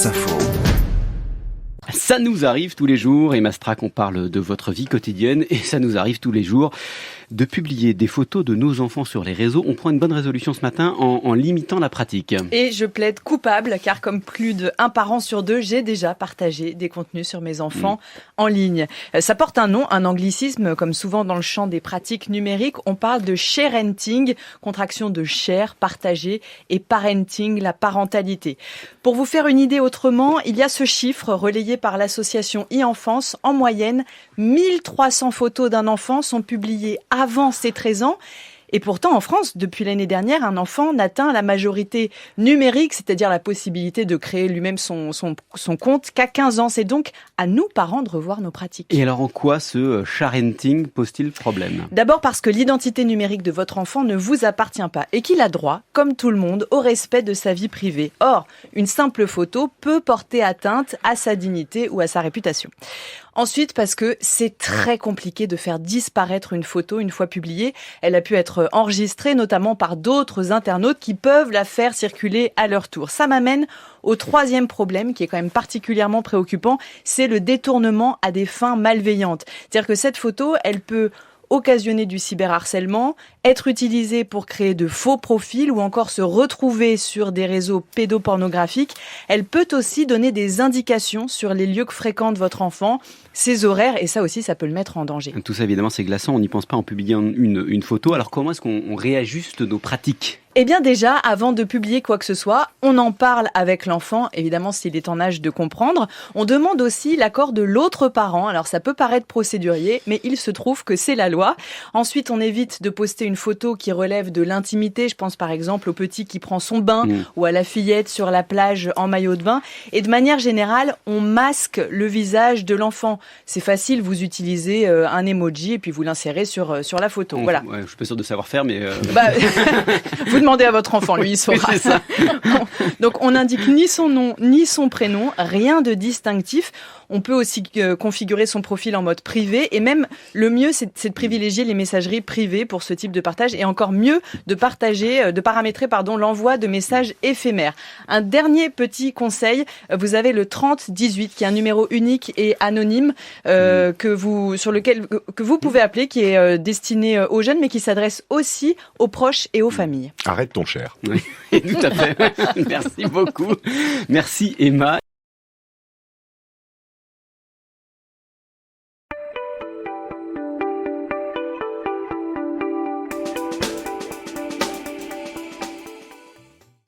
infos. Ça nous arrive tous les jours, Emma Strack, on parle de votre vie quotidienne et ça nous arrive tous les jours de publier des photos de nos enfants sur les réseaux. On prend une bonne résolution ce matin en limitant la pratique. Et je plaide coupable car comme plus d'un parent sur deux, j'ai déjà partagé des contenus sur mes enfants en ligne. Ça porte un nom, un anglicisme, comme souvent dans le champ des pratiques numériques. On parle de sharenting, contraction de share, partager, et parenting, la parentalité. Pour vous faire une idée autrement, il y a ce chiffre relayé par l'association e-enfance. En moyenne, 1300 photos d'un enfant sont publiées avant ses 13 ans. Et pourtant, en France, depuis l'année dernière, un enfant n'atteint la majorité numérique, c'est-à-dire la possibilité de créer lui-même son compte, qu'à 15 ans. C'est donc à nous, parents, de revoir nos pratiques. Et alors en quoi ce sharenting pose-t-il problème ? D'abord parce que l'identité numérique de votre enfant ne vous appartient pas et qu'il a droit, comme tout le monde, au respect de sa vie privée. Or, une simple photo peut porter atteinte à sa dignité ou à sa réputation. Ensuite, parce que c'est très compliqué de faire disparaître une photo une fois publiée. Elle a pu être enregistrée notamment par d'autres internautes qui peuvent la faire circuler à leur tour. Ça m'amène au troisième problème qui est quand même particulièrement préoccupant, c'est le détournement à des fins malveillantes. C'est-à-dire que cette photo, elle peut occasionner du cyberharcèlement, être utilisée pour créer de faux profils ou encore se retrouver sur des réseaux pédopornographiques. Elle peut aussi donner des indications sur les lieux que fréquente votre enfant, ses horaires, et ça aussi, ça peut le mettre en danger. Tout ça, évidemment, c'est glaçant. On n'y pense pas en publiant une photo. Alors, comment est-ce qu'on réajuste nos pratiques ? Eh bien déjà, avant de publier quoi que ce soit, on en parle avec l'enfant, évidemment s'il est en âge de comprendre. On demande aussi l'accord de l'autre parent. Alors ça peut paraître procédurier, mais il se trouve que c'est la loi. Ensuite, on évite de poster une photo qui relève de l'intimité. Je pense par exemple au petit qui prend son bain ou à la fillette sur la plage en maillot de bain. Et de manière générale, on masque le visage de l'enfant. C'est facile, vous utilisez un emoji et puis vous l'insérez sur la photo. Voilà. Ouais, je suis pas sûr de savoir faire, mais... Vous demandez à votre enfant, lui, il saura. Oui, c'est ça. Donc, on n'indique ni son nom, ni son prénom, rien de distinctif. On peut aussi configurer son profil en mode privé. Et même, le mieux, c'est de privilégier les messageries privées pour ce type de partage. Et encore mieux, de paramétrer l'envoi de messages éphémères. Un dernier petit conseil, vous avez le 3018, qui est un numéro unique et anonyme, que vous pouvez appeler, qui est destiné aux jeunes, mais qui s'adresse aussi aux proches et aux familles. Arrête ton cher. Oui, tout à fait. Merci beaucoup. Merci Emma.